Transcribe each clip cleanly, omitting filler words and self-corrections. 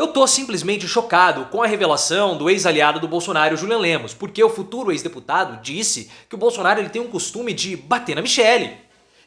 Eu tô simplesmente chocado com a revelação do ex-aliado do Bolsonaro, Julian Lemos, porque o futuro ex-deputado disse que o Bolsonaro ele tem um costume de bater na Michelle.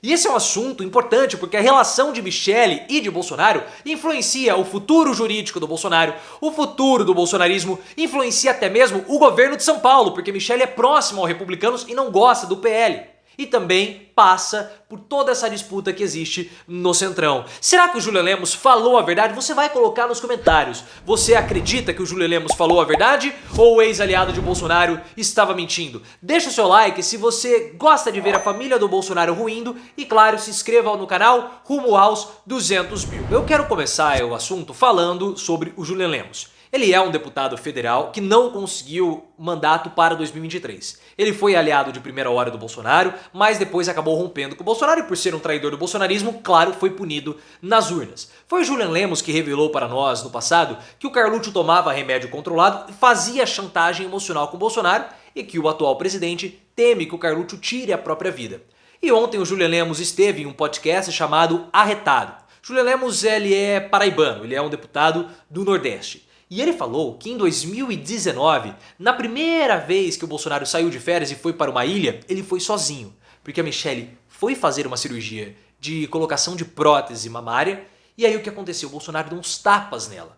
E esse é um assunto importante porque a relação de Michelle e de Bolsonaro influencia o futuro jurídico do Bolsonaro, o futuro do bolsonarismo, influencia até mesmo o governo de São Paulo, porque Michelle é próxima aos republicanos e não gosta do PL. E também passa por toda essa disputa que existe no Centrão. Será que o Julian Lemos falou a verdade? Você vai colocar nos comentários. Você acredita que o Julian Lemos falou a verdade ou o ex-aliado de Bolsonaro estava mentindo? Deixa o seu like se você gosta de ver a família do Bolsonaro ruindo e, claro, se inscreva no canal rumo aos 200 mil. Eu quero começar o assunto falando sobre o Julian Lemos. Ele é um deputado federal que não conseguiu mandato para 2023. Ele foi aliado de primeira hora do Bolsonaro, mas depois acabou rompendo com o Bolsonaro e por ser um traidor do bolsonarismo, claro, foi punido nas urnas. Foi Julian Lemos que revelou para nós no passado que o Carluccio tomava remédio controlado e fazia chantagem emocional com o Bolsonaro e que o atual presidente teme que o Carluccio tire a própria vida. E ontem o Julian Lemos esteve em um podcast chamado Arretado. Julian Lemos ele é paraibano, ele é um deputado do Nordeste. E ele falou que em 2019, na primeira vez que o Bolsonaro saiu de férias e foi para uma ilha, ele foi sozinho. Porque a Michelle foi fazer uma cirurgia de colocação de prótese mamária e aí o que aconteceu? O Bolsonaro deu uns tapas nela.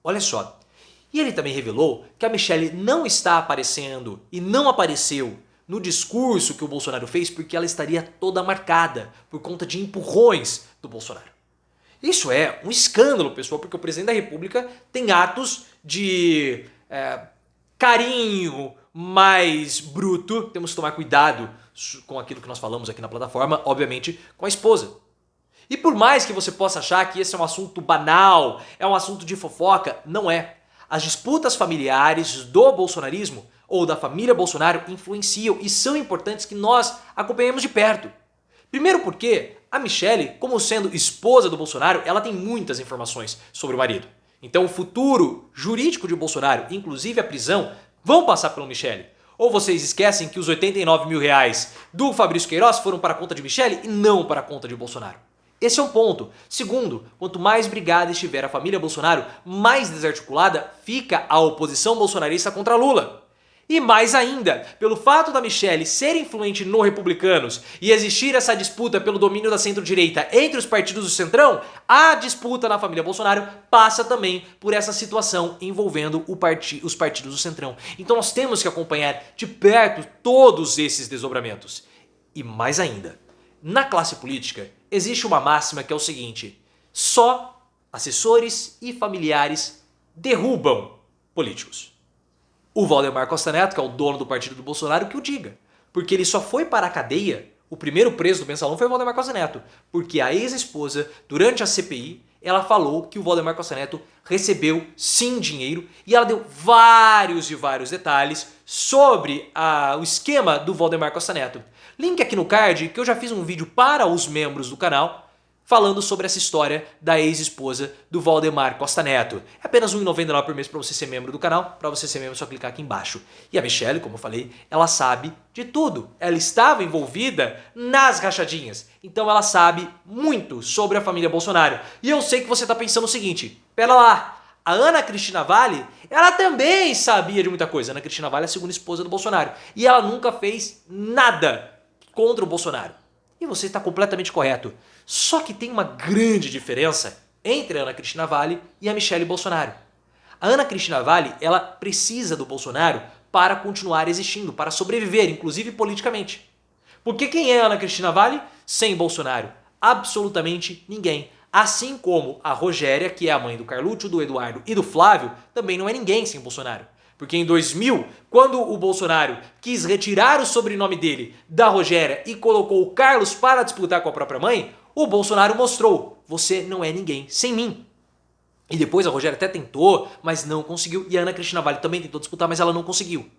Olha só. E ele também revelou que a Michelle não está aparecendo e não apareceu no discurso que o Bolsonaro fez porque ela estaria toda marcada por conta de empurrões do Bolsonaro. Isso é um escândalo, pessoal, porque o presidente da República tem atos de carinho mais bruto. Temos que tomar cuidado com aquilo que nós falamos aqui na plataforma, obviamente, com a esposa. E por mais que você possa achar que esse é um assunto banal, é um assunto de fofoca, não é. As disputas familiares do bolsonarismo ou da família Bolsonaro influenciam e são importantes que nós acompanhemos de perto. Primeiro porque a Michelle, como sendo esposa do Bolsonaro, ela tem muitas informações sobre o marido. Então o futuro jurídico de Bolsonaro, inclusive a prisão, vão passar pelo Michelle. Ou vocês esquecem que os 89 mil reais do Fabrício Queiroz foram para a conta de Michelle e não para a conta de Bolsonaro. Esse é um ponto. Segundo, quanto mais brigada estiver a família Bolsonaro, mais desarticulada fica a oposição bolsonarista contra Lula. E mais ainda, pelo fato da Michelle ser influente no Republicanos e existir essa disputa pelo domínio da centro-direita entre os partidos do Centrão, a disputa na família Bolsonaro passa também por essa situação envolvendo os partidos do Centrão. Então nós temos que acompanhar de perto todos esses desdobramentos. E mais ainda, na classe política existe uma máxima que é o seguinte: só assessores e familiares derrubam políticos. O Valdemar Costa Neto, que é o dono do partido do Bolsonaro, que o diga. Porque ele só foi para a cadeia, o primeiro preso do Mensalão foi o Valdemar Costa Neto. Porque a ex-esposa, durante a CPI, ela falou que o Valdemar Costa Neto recebeu sim dinheiro e ela deu vários e vários detalhes sobre o esquema do Valdemar Costa Neto. Link aqui no card que eu já fiz um vídeo para os membros do canal falando sobre essa história da ex-esposa do Valdemar Costa Neto. É apenas R$ 1,99 por mês para você ser membro do canal. Para você ser membro é só clicar aqui embaixo. E a Michelle, como eu falei, ela sabe de tudo. Ela estava envolvida nas rachadinhas. Então ela sabe muito sobre a família Bolsonaro. E eu sei que você está pensando o seguinte: pera lá, a Ana Cristina Valle, ela também sabia de muita coisa. A Ana Cristina Valle é a segunda esposa do Bolsonaro. E ela nunca fez nada contra o Bolsonaro. E você está completamente correto. Só que tem uma grande diferença entre a Ana Cristina Valle e a Michelle Bolsonaro. A Ana Cristina Valle, ela precisa do Bolsonaro para continuar existindo, para sobreviver, inclusive politicamente. Porque quem é a Ana Cristina Valle sem Bolsonaro? Absolutamente ninguém. Assim como a Rogéria, que é a mãe do Carluccio, do Eduardo e do Flávio, também não é ninguém sem Bolsonaro. Porque em 2000, quando o Bolsonaro quis retirar o sobrenome dele da Rogéria e colocou o Carlos para disputar com a própria mãe, o Bolsonaro mostrou: você não é ninguém sem mim. E depois a Rogéria até tentou, mas não conseguiu. E a Ana Cristina Valle também tentou disputar, mas ela não conseguiu.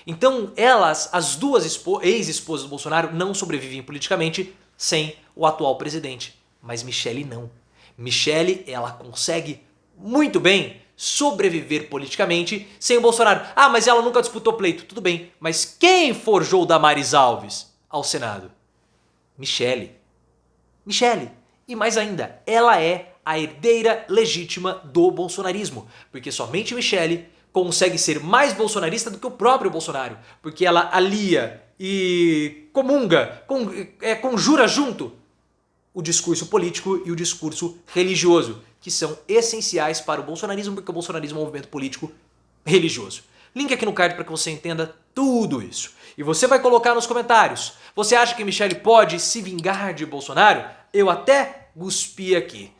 Então elas, as duas ex-esposas do Bolsonaro, não sobrevivem politicamente sem o atual presidente. Mas Michelle não. Michelle, ela consegue muito bem sobreviver politicamente sem o Bolsonaro. Ah, mas ela nunca disputou pleito. Tudo bem, mas quem forjou Damares Alves ao Senado? Michelle. Michelle. E mais ainda, ela é a herdeira legítima do bolsonarismo, porque somente Michele consegue ser mais bolsonarista do que o próprio Bolsonaro, porque ela alia e comunga, conjura junto o discurso político e o discurso religioso, que são essenciais para o bolsonarismo, porque o bolsonarismo é um movimento político religioso. Link aqui no card para que você entenda tudo isso. E você vai colocar nos comentários, você acha que Michele pode se vingar de Bolsonaro? Eu até cuspi aqui.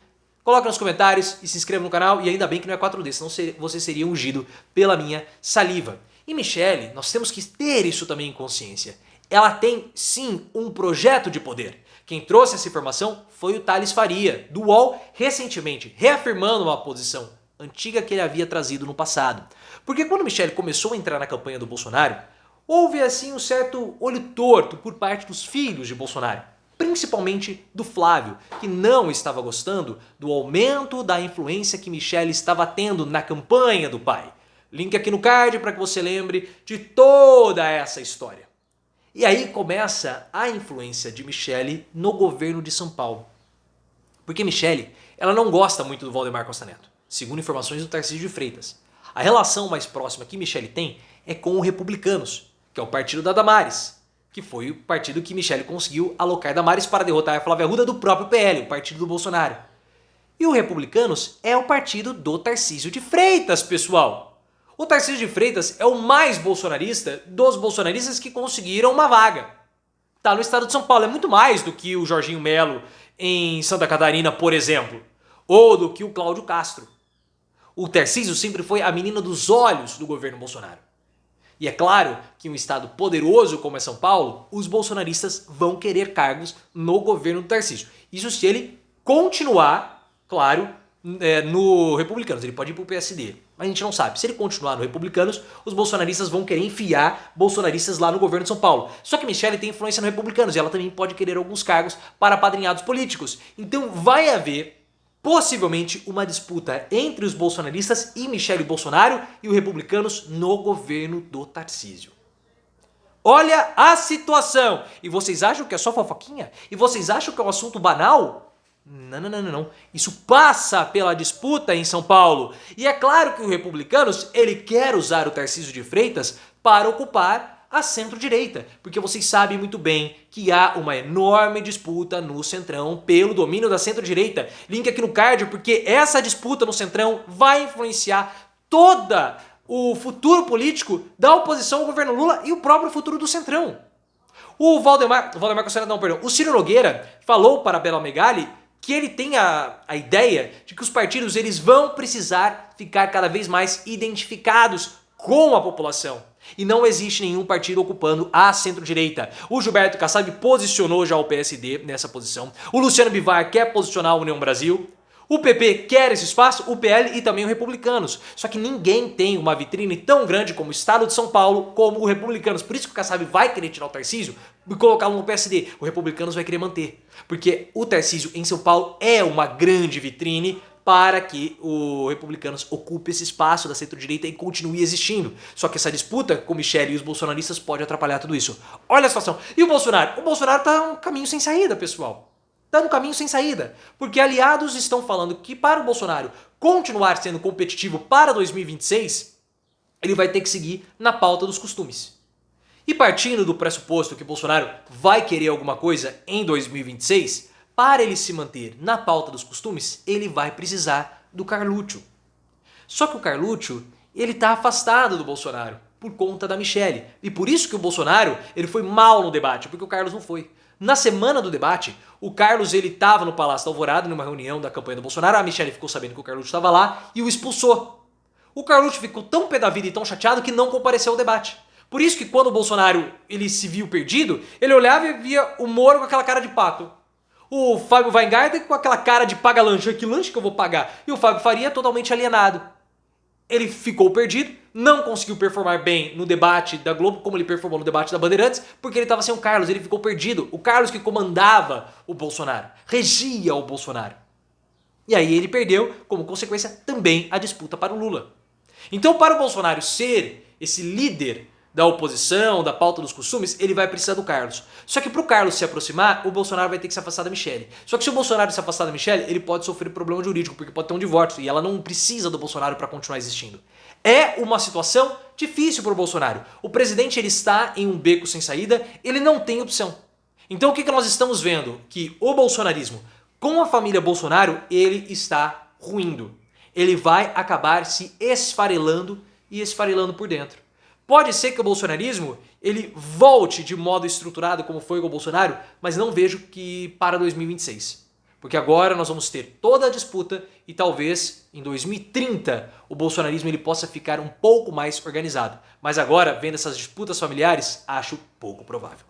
Coloca nos comentários e se inscreva no canal, e ainda bem que não é 4D, senão você seria ungido pela minha saliva. E Michele, nós temos que ter isso também em consciência. Ela tem sim um projeto de poder. Quem trouxe essa informação foi o Thales Faria, do UOL, recentemente, reafirmando uma posição antiga que ele havia trazido no passado. Porque quando Michele começou a entrar na campanha do Bolsonaro, houve assim um certo olho torto por parte dos filhos de Bolsonaro, principalmente do Flávio, que não estava gostando do aumento da influência que Michele estava tendo na campanha do pai. Link aqui no card para que você lembre de toda essa história. E aí começa a influência de Michele no governo de São Paulo. Porque Michele, ela não gosta muito do Valdemar Costa Neto, segundo informações do Tarcísio de Freitas. A relação mais próxima que Michele tem é com o Republicanos, que é o partido da Damares, que foi o partido que Michele conseguiu alocar Damares para derrotar a Flávia Arruda do próprio PL, o partido do Bolsonaro. E o Republicanos é o partido do Tarcísio de Freitas, pessoal. O Tarcísio de Freitas é o mais bolsonarista dos bolsonaristas que conseguiram uma vaga. Tá no estado de São Paulo, é muito mais do que o Jorginho Melo em Santa Catarina, por exemplo, ou do que o Cláudio Castro. O Tarcísio sempre foi a menina dos olhos do governo Bolsonaro. E é claro que em um estado poderoso como é São Paulo, os bolsonaristas vão querer cargos no governo do Tarcísio. Isso se ele continuar, claro, no Republicanos. Ele pode ir pro PSD, mas a gente não sabe. Se ele continuar no Republicanos, os bolsonaristas vão querer enfiar bolsonaristas lá no governo de São Paulo. Só que Michele tem influência no Republicanos e ela também pode querer alguns cargos para apadrinhados políticos. Então vai haver possivelmente uma disputa entre os bolsonaristas e Michele Bolsonaro e os republicanos no governo do Tarcísio. Olha a situação! E vocês acham que é só fofoquinha? E vocês acham que é um assunto banal? Não. Isso passa pela disputa em São Paulo. E é claro que o Republicanos, ele quer usar o Tarcísio de Freitas para ocupar a centro-direita, porque vocês sabem muito bem que há uma enorme disputa no Centrão pelo domínio da centro-direita. Link aqui no card, porque essa disputa no Centrão vai influenciar toda o futuro político da oposição ao governo Lula e o próprio futuro do Centrão. O Ciro Nogueira falou para Bela Megali que ele tem a ideia de que os partidos eles vão precisar ficar cada vez mais identificados com a população. E não existe nenhum partido ocupando a centro-direita. O Gilberto Kassab posicionou já o PSD nessa posição. O Luciano Bivar quer posicionar a União Brasil. O PP quer esse espaço, o PL e também os Republicanos. Só que ninguém tem uma vitrine tão grande como o Estado de São Paulo, como os Republicanos. Por isso que o Kassab vai querer tirar o Tarcísio e colocá-lo no PSD. O Republicanos vai querer manter. Porque o Tarcísio em São Paulo é uma grande vitrine para que o Republicanos ocupe esse espaço da centro-direita e continue existindo. Só que essa disputa com Michele e os bolsonaristas pode atrapalhar tudo isso. Olha a situação. E o Bolsonaro? O Bolsonaro tá um caminho sem saída, pessoal. Tá no caminho sem saída. Porque aliados estão falando que para o Bolsonaro continuar sendo competitivo para 2026, ele vai ter que seguir na pauta dos costumes. E partindo do pressuposto que o Bolsonaro vai querer alguma coisa em 2026, para ele se manter na pauta dos costumes, ele vai precisar do Carluccio. Só que o Carluccio, ele tá afastado do Bolsonaro por conta da Michele. E por isso que o Bolsonaro, ele foi mal no debate, porque o Carlos não foi. Na semana do debate, o Carlos ele estava no Palácio da Alvorada, numa reunião da campanha do Bolsonaro, a Michele ficou sabendo que o Carluccio estava lá e o expulsou. O Carluccio ficou tão pé da vida e tão chateado que não compareceu ao debate. Por isso que quando o Bolsonaro ele se viu perdido, ele olhava e via o Moro com aquela cara de pato. O Fábio Weingarten com aquela cara de paga lanche, que lanche que eu vou pagar? E o Fábio Faria totalmente alienado. Ele ficou perdido, não conseguiu performar bem no debate da Globo, como ele performou no debate da Bandeirantes, porque ele estava sem o Carlos, ele ficou perdido. O Carlos que comandava o Bolsonaro, regia o Bolsonaro. E aí ele perdeu, como consequência, também a disputa para o Lula. Então, para o Bolsonaro ser esse líder da oposição, da pauta dos costumes, ele vai precisar do Carlos. Só que pro Carlos se aproximar, o Bolsonaro vai ter que se afastar da Michelle. Só que se o Bolsonaro se afastar da Michelle, ele pode sofrer problema jurídico, porque pode ter um divórcio, e ela não precisa do Bolsonaro para continuar existindo. É uma situação difícil pro Bolsonaro. O presidente ele está em um beco sem saída, ele não tem opção. Então o que nós estamos vendo? Que o bolsonarismo, com a família Bolsonaro, ele está ruindo. Ele vai acabar se esfarelando e esfarelando por dentro. Pode ser que o bolsonarismo ele volte de modo estruturado como foi com o Bolsonaro, mas não vejo que para 2026. Porque agora nós vamos ter toda a disputa e talvez em 2030 o bolsonarismo ele possa ficar um pouco mais organizado. Mas agora, vendo essas disputas familiares, acho pouco provável.